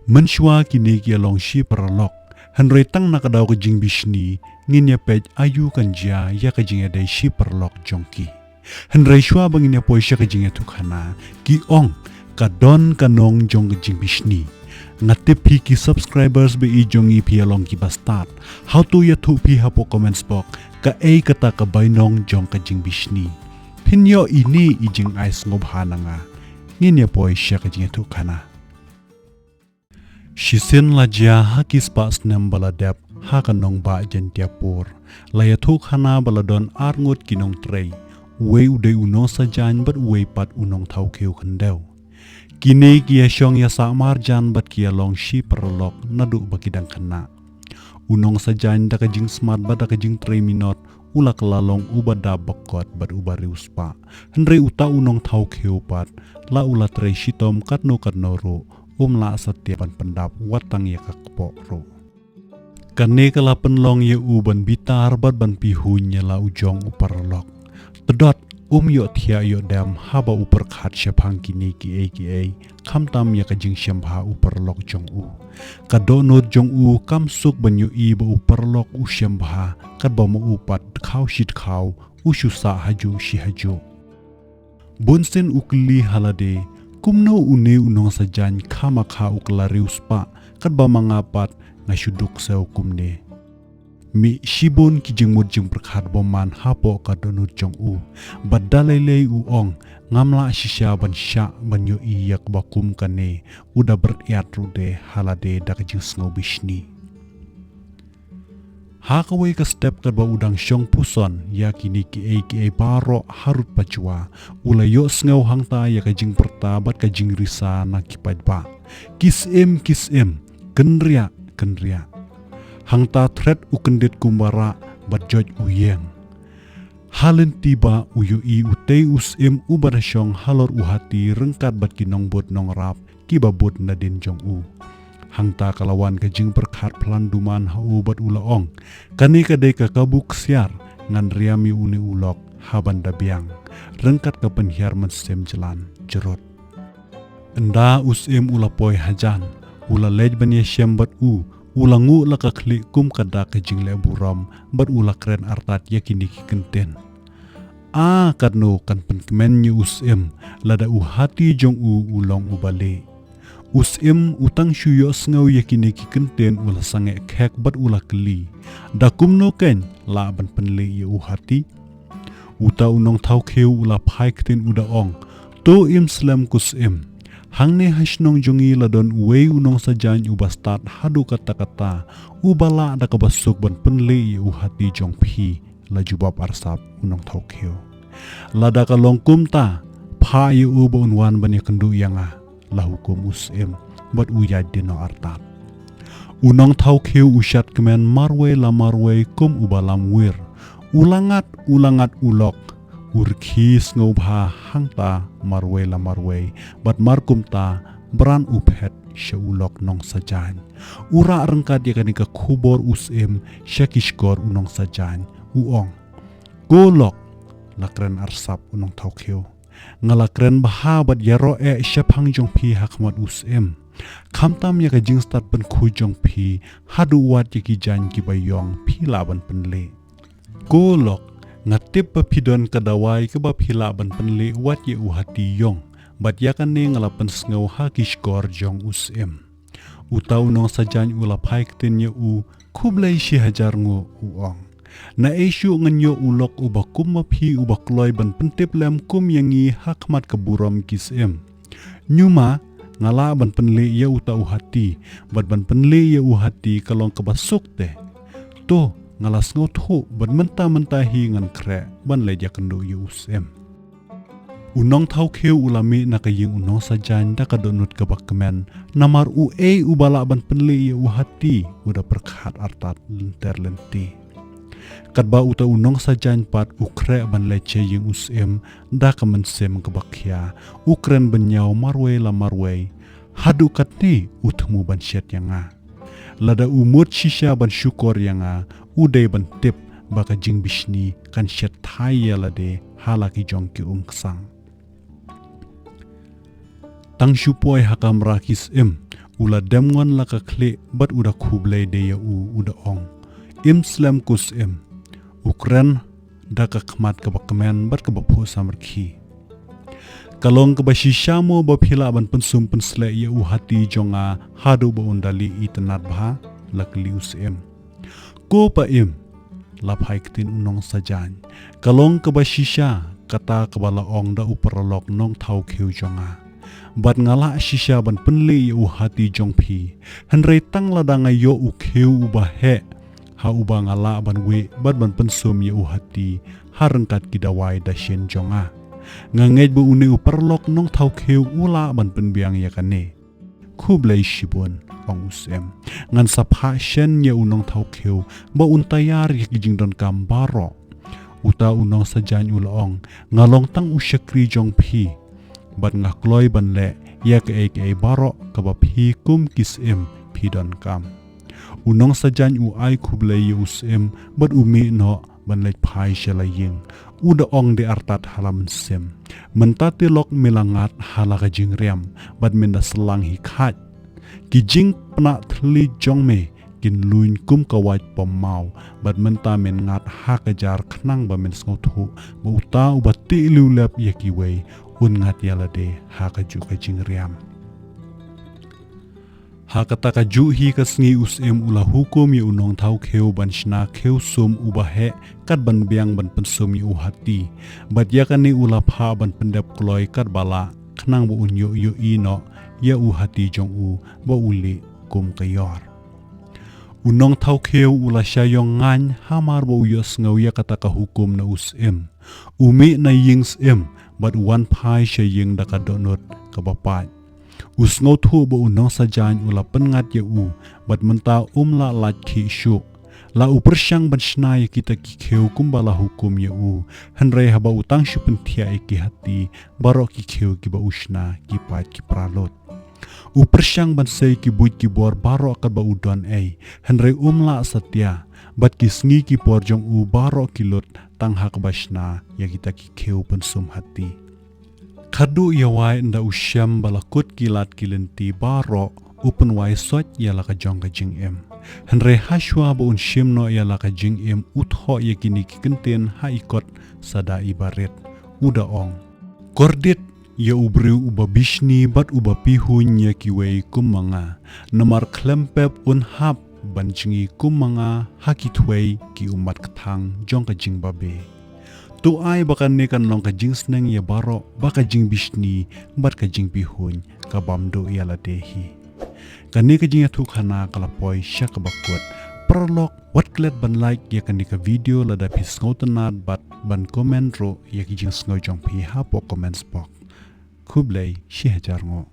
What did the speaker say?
Menshua kini kia long shi perlok. Henry tang nakadaw ke jing bishni ngin ya pej ayu kan jia ya ke jing adai shi perlok jongki. Henry shua bangin ya poi sya ke jing ya tukhana ki ong kadon kanong jong ke jing bishni. Ngatip hi ki subscribers be i jong i pi along ki bastard. How to ya tu pi hapo comments box ka ei kata ka bainong jong ke jing bishni. Pinyo ini i jing ais ngob hananga. Ngin ya poi sya ke jing ya tukhana. Shisin lajia hakis pas nem baladep hakanong ba jentiapur layathuk hana baladon arngut kinong trei we ude uno sajan bat we pat unong thau kheu khandeu kine kia syong ya samar jan bat kia long shi perlok nadu bakidang khana unong sajan da kajing smart bat da kajing trei minot ula kelalong ubada bakot bat ubari uspa henre uta unong thau kheu pat la ula trei shitom katno ro la setiapan pendap watang ya kakpo ro. Kane kala penlong ya uban bitar bat ban pihunya la ujong uparlok. Tedot yo thia yo dam haba upar khat syapang kini ki ai kam tam ya kajing syambha uparlok jong u. Kado nur jong u kam suk ban yo i ba uparlok u syambha kad ba mo upat khaw shit khaw usyusa haju shi haju. Bunsen ukli halade kumno une unong sajan kama kha uklarius pa kat ba mangapat ngasyuduk sa hukumne mi shibun ki jingmud jing perkhat boman hapo kadonut jong u badalele uong ngamla shisha ban sya ban yo iyak bakum kane uda beriat rude halade dak jus ngobishni hakawai ka step kat ba udang syong puson ya kini ki ai baro harut pacua ulayo sngaw hangta ya kajing pertabat kajing risa na kipad ba kis em kenria hangta thread ukendit kumbara bat joj uyeng halen tiba uyu i utei us em ubara syong halor uhati rengkat bat kinong bot nong rap kibabot nadin jong u hangta kalawan kajing perkhat pelanduman hau bat ulaong kani kadai kakabuk siar ngan riami uni ulok haban dabiang rengkat ke penhiar mensem jalan jerot enda usim ulapoi hajan ula lej bania syam bat ulangu laka klik kum kada kajing le buram bat ula keren artat yakini ki kenten kadno kan penkemen nyu usim lada uhati jong ulong ubale usim utang syuyo sngaw yakini ki kenten ula sange khek bat ula keli dakum no ken la ban penle ye uhati uta unong thau kheu ula phai kten uda ong to im slam kusim hangne hasnong jongi ladon we unong sajan ubastat hadu kata-kata ubala da kabasuk ban penle ye uhati jong phi la jubab arsap unong thau kheu lada kalong kumta pha ye ubon wan ban ye kendu yanga la hukum usim bat uyad dino artat unong thau kheu usyat kemen marwe la marwe kum ubalam wir ulangat ulok urkhis ngobha hangta marwe la marwe bat markumta bran uphet syulok nong sajan ura rengkat ya kanika khubor usim syakishkor unong sajan uong golok lakren arsap unong thau kheu ngalakren bahabat yaro syapang jong pi hakmat usim kamtam ya kajing start pen khu jong pi hadu wat ya ki jan ki bayong pi laban penle golok ngatip pidon kadawai ke ba pi laban penle wat ya uhati yong bat ya kan ne ngalapan sngaw hakishkor jong usim utau nong sajan ula phaik ten ya kublai shi hajar ngo uong na esyu nganyo ulok ubakum mapi ubakloy ban pentip lem kum yangi hakmat keburam kisem nyuma ngala ban penle ya uta uhati bat ban penle ya uhati kalong kebasuk teh to ngala sngot ho ban menta hi ngan kre ban leja kendo ya usem unong thau kheu ulami na kaying unong sajan da kadonut kabakmen namar ubala ban penle ya uhati uda perkhat artat lenter lenti kadba uta unong sajan pat ukre ban lece yung usim da kamensem kebakhya ukren benyau marwe la marwe hadu katni utmu ban syet yanga lada umut shisha ban syukor yanga uday ban tip baka jing bishni kan syet thaya lade halaki jongki ksang tang syupoi hakam rakis ula demngon la ka kle bat uda kublay de ya uda ong Slam kus Ukren da ka khmat ka bakmen bat ka bapho samarkhi kalong ka bashisha mo ba phila ban pensum pensle ya hati jonga hadu ba undali itanat bha lakli ko pa laphai ktin unong sajan kalong ka bashisha kata ka bala ong da uparalok nong thau kheu jonga bat ngala shisha ban penli ya hati jong phi hanrei tang la danga yo u kheu ba he ha uba ngala ban we bat ban pensum ya hati harengkat kidawai da shen jonga ngangej bu uni uparlok nong thau kheu ula ban penbiang ya kane khublai shibun ong ngan sapha shen ya unong thau kheu ba untayar ya kijing don kam baro uta unong sajan ulaong ngalong tang usyakri jong phi bat ngakloi ban le ya ke baro ka ba phi kum phi don kam unong sajan ai khublai bat umi no ban lek phai shalaying uda ong de artat halam sem mentati lok milangat halaka jingriam bat menda selang hikat kijing pna thli jongme kin luin kum kawat pemau bat menta men ngat hakajar khnang ba men skothu ba uta ubati lulap yakiwei un ngat yalade hakaju ka jingriam hakata ka ju hi ka sngi ula hukum ya unong thau kheu ban shna kheu sum ubahe kat ban biang ban pensum yu hati bat ya kani ula pha ban pendap kloi kat bala khnang bu unyo yo ino ya hati jong ba uli kum kayor unong thau kheu ula shayong ngan hamar bo yos ngau ya kata ka hukum na umi na yings bat wan phai shaying da ka donot ka bapat usngau thu bo unong sajan ula pengat ya bat menta la lat khi shu la upersyang ban snai kita ki kheu kumbala hukum ya hanrei haba utang shu pentia ki hati barok ki kheu ki ba usna ki pat ki pralot upersyang ban sei ki buit ki bor barok ka ba udon hanrei la satya bat ki sngi ki porjong barok ki lot tang hak basna ya kita ki kheu pensum hati Kadu yawai nda usyam balakut kilat kilenti baro upen wai sot yala ka jong ka jing Henre hashwa ba unsyim no yala ka jing utho yakini kikenten ha ikot sada ibaret uda ong. Kordit ya ubriu uba bishni bat uba pihun ya kiwei kumanga namar klempep unhap banchingi kumanga hakitwei ki umat ketang jong ka jing babe. Tu ai bakan ne kan long ka jing sneng ya baro baka jing bishni bat ka jing pihun ka bamdo ya la dehi kani ka jing thu khana kala poi syak bakut perlok wat klet ban like ya kani ka video la da pis ngotanat bat ban comment ro ya ki jing sngo jong pi ha po comments box kublai shi hajar ngo